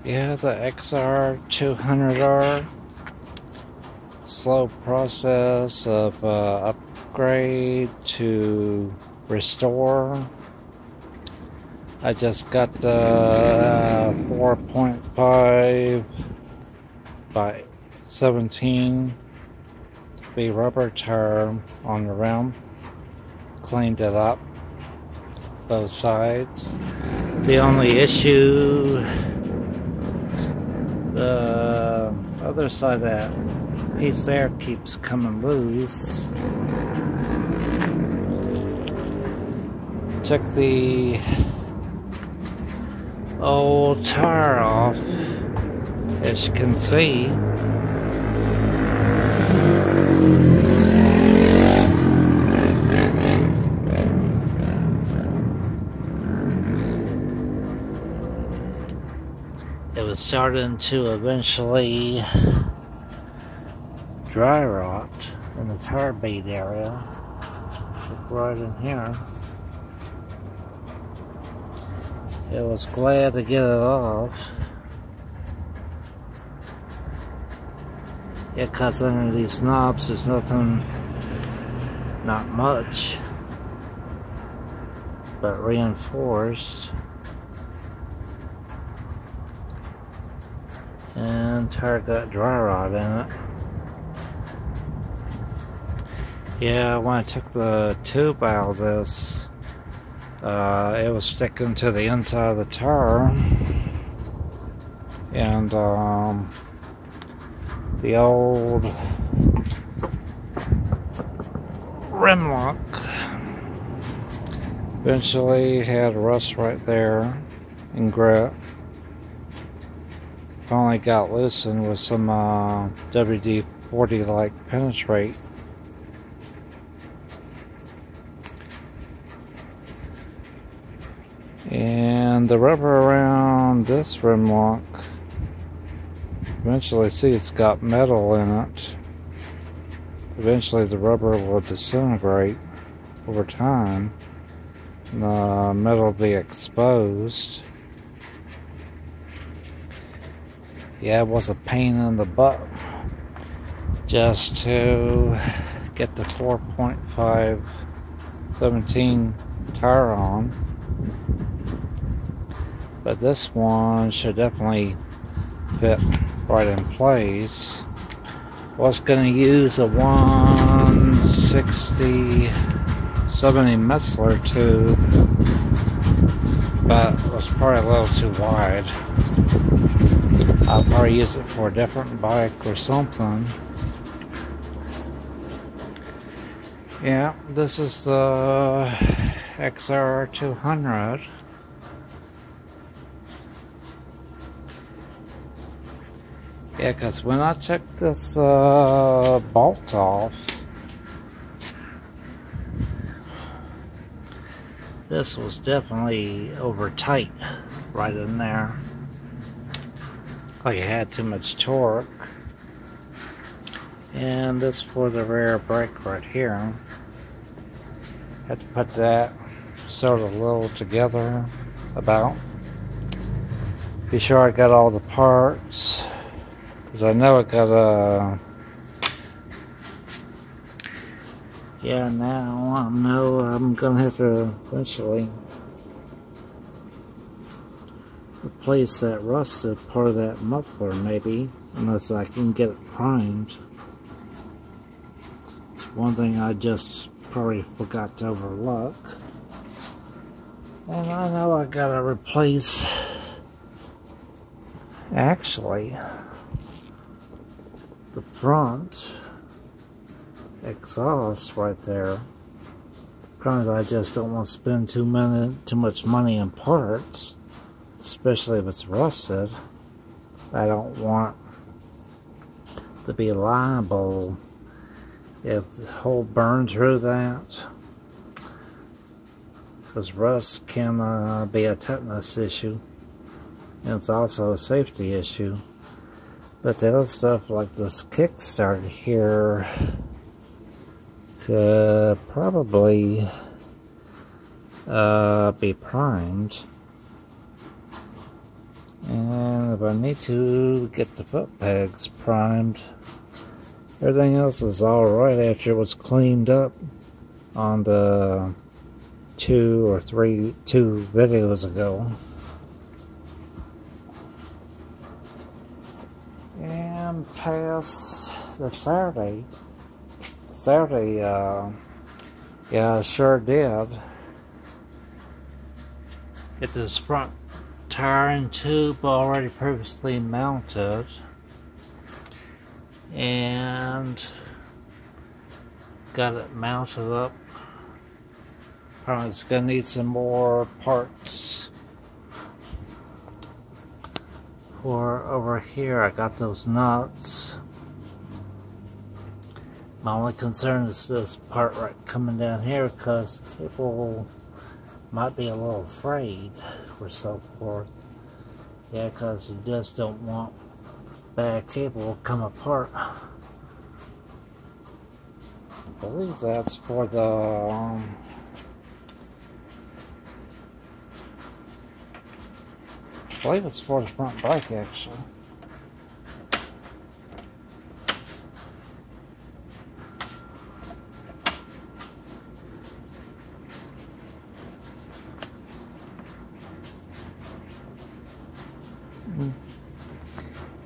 Yeah, the XR200R. Slow process of upgrade to restore. I just got the 4.5 by 17 B rubber tire on the rim. Cleaned it up, both sides. The only issue, the other side of that piece there keeps coming loose. Took the old tire off, as you can see. It was starting to eventually dry rot in the tire bead area, like right in here. I was glad to get it off. Yeah, cause under these knobs there's nothing, not much, but reinforced. And tire got dry rot in it. Yeah, when I took the tube out of this, it was sticking to the inside of the tire, and the old rim lock eventually had rust right there and grit. Finally got loosened with some WD-40 like penetrate. And the rubber around this rim lock, eventually see it's got metal in it. Eventually the rubber will disintegrate over time. And the metal will be exposed. Yeah, it was a pain in the butt just to get the 4.5 17 tire on. But this one should definitely fit right in place. Was going to use a 160 70 Messler tube, but it was probably a little too wide. I'll probably use it for a different bike or something. Yeah, this is the XR200. Yeah, because when I took this bolt off, this was definitely over tight right in there. Like it had too much torque. And this for the rear brake right here. Had to put that sort of a little together about. Be sure I got all the parts. Because I know it got a... Yeah, now I know I'm going to have to eventually replace that rusted part of that muffler, maybe, unless I can get it primed. It's one thing I just probably forgot to overlook. And I know I gotta replace, actually, the front exhaust right there. Because I just don't want to spend too much money in parts, especially if it's rusted. I don't want to be liable if the hole burned through that, because rust can be a tetanus issue, and it's also a safety issue. But the other stuff like this kickstart here could probably be primed. And if but I need to get the foot pegs primed. Everything else is alright after it was cleaned up on the 2 videos ago. And past the Saturday, yeah, I sure did get this front tire and tube already previously mounted, and got it mounted up. Probably it's gonna need some more parts for over here. I got those nuts. My only concern is this part right coming down here, because people might be a little afraid or so forth. Yeah, because you just don't want bad cable to come apart. I believe that's for the I believe it's for the front bike, actually.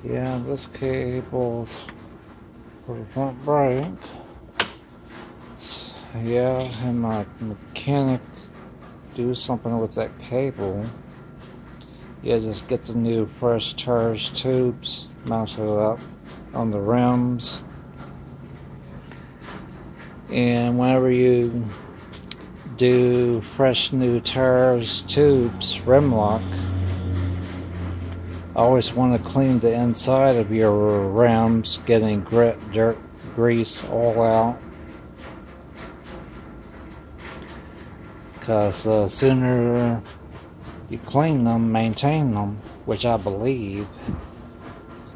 Yeah, this cable's for the front brake. Yeah, and my mechanic do something with that cable. Yeah, just get the new fresh tires tubes mounted up on the rims. And whenever you do fresh new tires tubes rim lock, always want to clean the inside of your rims, getting grit, dirt, grease all out. Because the sooner you clean them, maintain them, which I believe,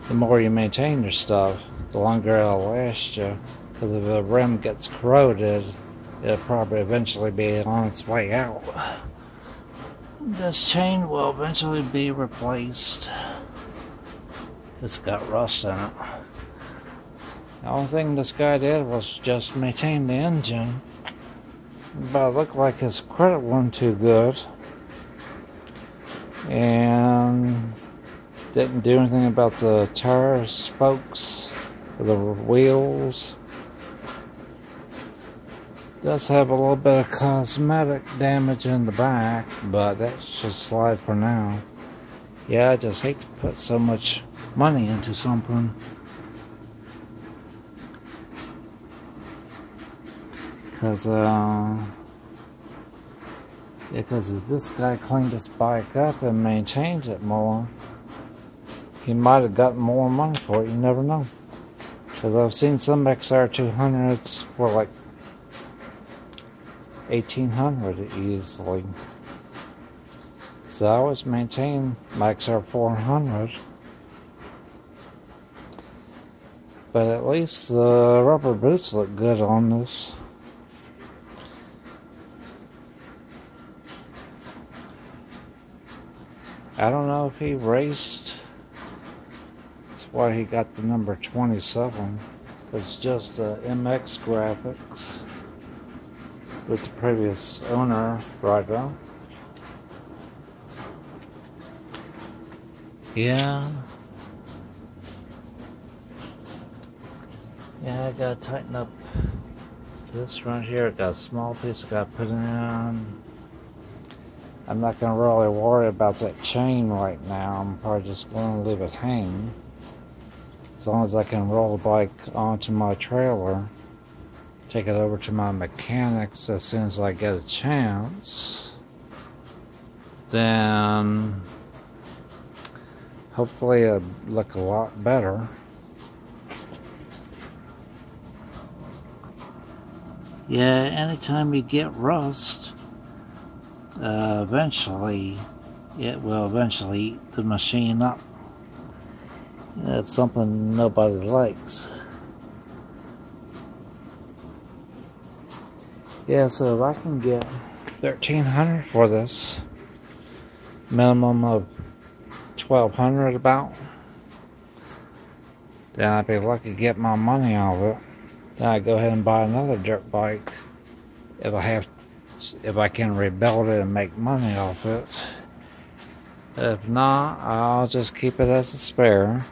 the more you maintain your stuff, the longer it'll last you. Because if the rim gets corroded, it'll probably eventually be on its way out. This chain will eventually be replaced. It's got rust in it. The only thing this guy did was just maintain the engine, but it looked like his credit wasn't too good, and didn't do anything about the tire spokes or the wheels. Does have a little bit of cosmetic damage in the back, but that should slide for now. Yeah, I just hate to put so much money into something, because if this guy cleaned his bike up and maintained it more, he might have gotten more money for it. You never know. Because I've seen some XR200s for like $1,800 easily. So I always maintain my XR400. But at least the rubber boots look good on this. I don't know if he raced. That's why he got the number 27. It's just MX graphics with the previous owner rider. Yeah, I gotta tighten up this right here. I got a small piece I gotta put in. I'm not gonna really worry about that chain right now. I'm probably just gonna leave it hang, as long as I can roll the bike onto my trailer, take it over to my mechanics as soon as I get a chance. Then hopefully it'll look a lot better. Yeah, anytime you get rust, eventually it will eventually eat the machine up. That's something nobody likes. Yeah, so if I can get $1,300 for this, minimum of $1,200 about, then I'd be lucky to get my money out of it. Then I'd go ahead and buy another dirt bike if I can rebuild it and make money off it. If not, I'll just keep it as a spare.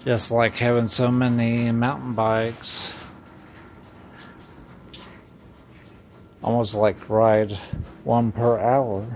Just like having so many mountain bikes. Almost like ride one per hour.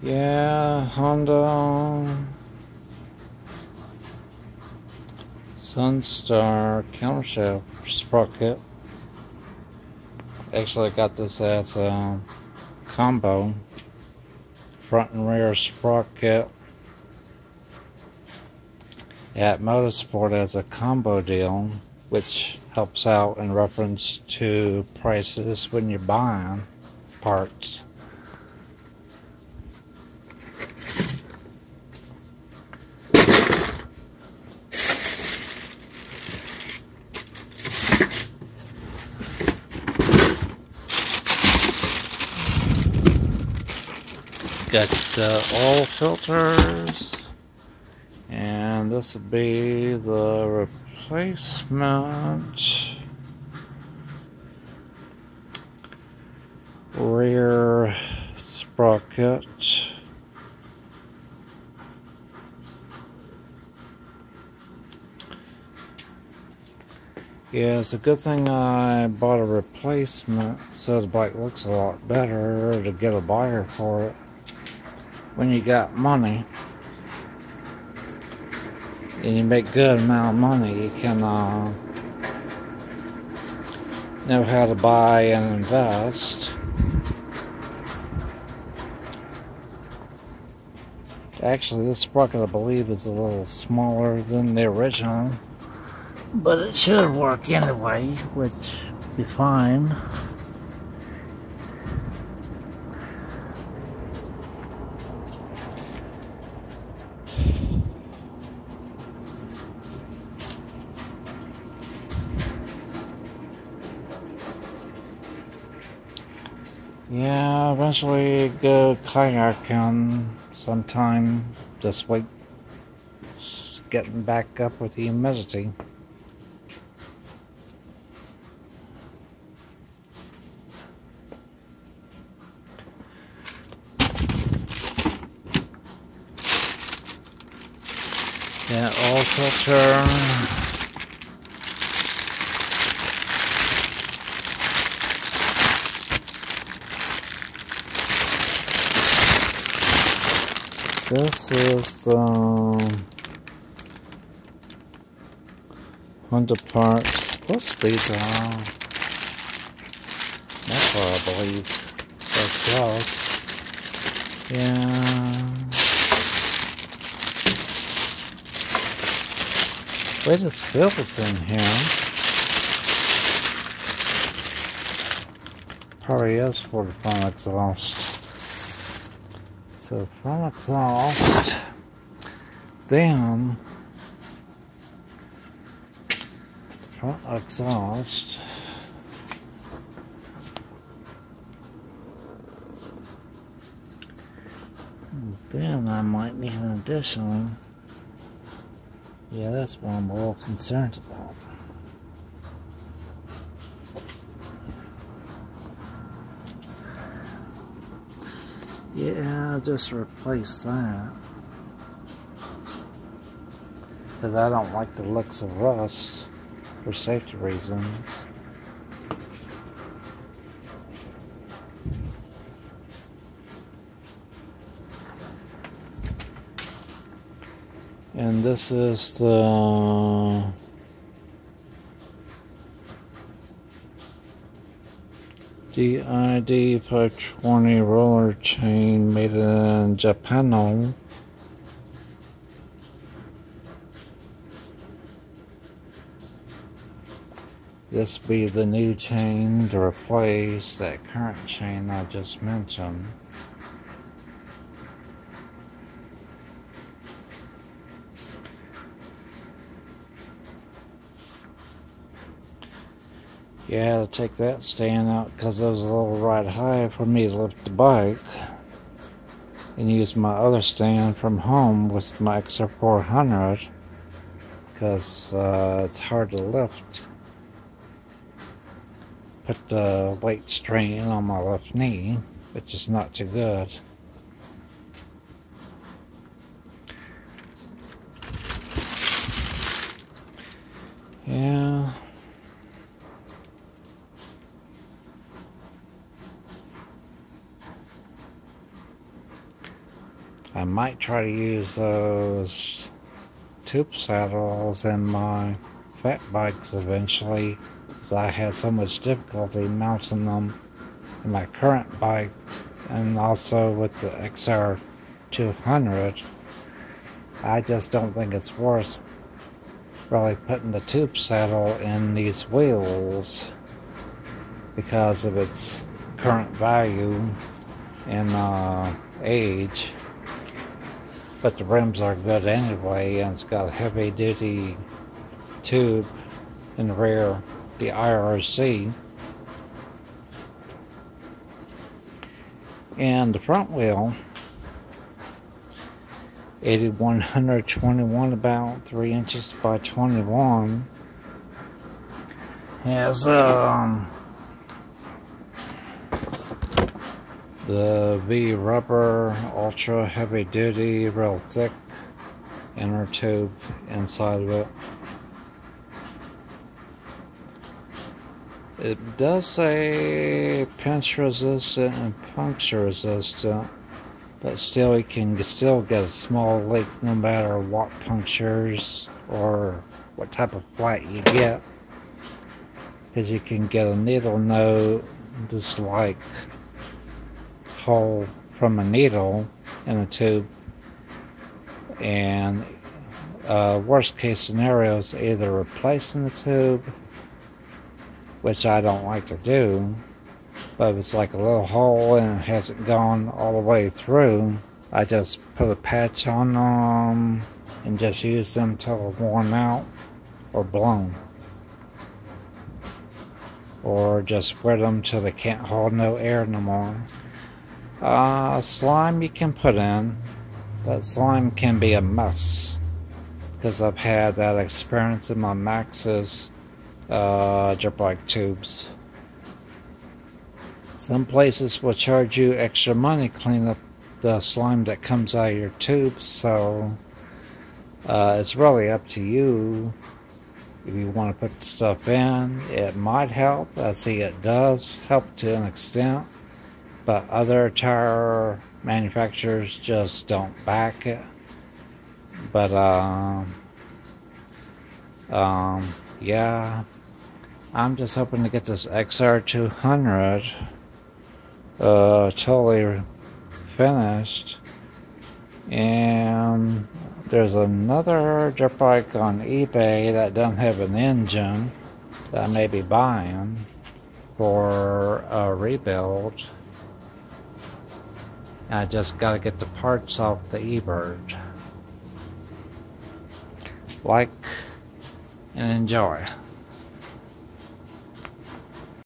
Yeah, Honda Sunstar camshaft sprocket. Actually, I got this as a combo, front and rear sprocket at Motorsport as a combo deal, which helps out in reference to prices when you're buying parts. Got the oil filters, and this would be the replacement rear sprocket. Yeah, it's a good thing I bought a replacement so the bike looks a lot better to get a buyer for it. When you got money and you make good amount of money, you can know how to buy and invest. Actually, this sprocket I believe is a little smaller than the original, but it should work anyway, which be fine. Yeah, eventually go kayaking sometime this week. It's getting back up with the humidity. Yeah, oil filter. This is the Honda part. Supposed to be the Metal, I believe. So close. Yeah. Wait, this filter's in here. Probably is for the front exhaust. So front exhaust, then front exhaust, then I might need an additional. Yeah, that's what I'm a little concerned about. Yeah, I'll just replace that. Because I don't like the looks of rust for safety reasons. And this is the DID 520 roller chain made in Japan. This be the new chain to replace that current chain I just mentioned. Yeah, to take that stand out because it was a little right high for me to lift the bike, and use my other stand from home with my XR200 because it's hard to lift. Put the weight strain on my left knee, which is not too good. Yeah. I might try to use those tube saddles in my fat bikes eventually, because I had so much difficulty mounting them in my current bike, and also with the XR200. I just don't think it's worth really putting the tube saddle in these wheels because of its current value and age. But the rims are good anyway, and it's got a heavy duty tube in the rear, the IRC. And the front wheel, 8121, about 3 inches by 21, has the V rubber, ultra heavy duty, real thick inner tube inside of it. It does say pinch resistant and puncture resistant, but still you can still get a small leak no matter what punctures or what type of flat you get, because you can get a needle node just like hole from a needle in a tube, and worst case scenario is either replacing the tube, which I don't like to do, but if it's like a little hole and it hasn't gone all the way through, I just put a patch on them and just use them till they're worn out or blown, or just wear them till they can't hold no air no more. Slime you can put in, but slime can be a mess, because I've had that experience in my Max's dirt bike tubes. Some places will charge you extra money to clean up the slime that comes out of your tubes, so it's really up to you if you want to put the stuff in. It might help. I see it does help to an extent, but other tire manufacturers just don't back it. But yeah, I'm just hoping to get this XR200 totally finished. And there's another dirt bike on eBay that doesn't have an engine that I may be buying for a rebuild. I just gotta get the parts off the eBird. Like and enjoy.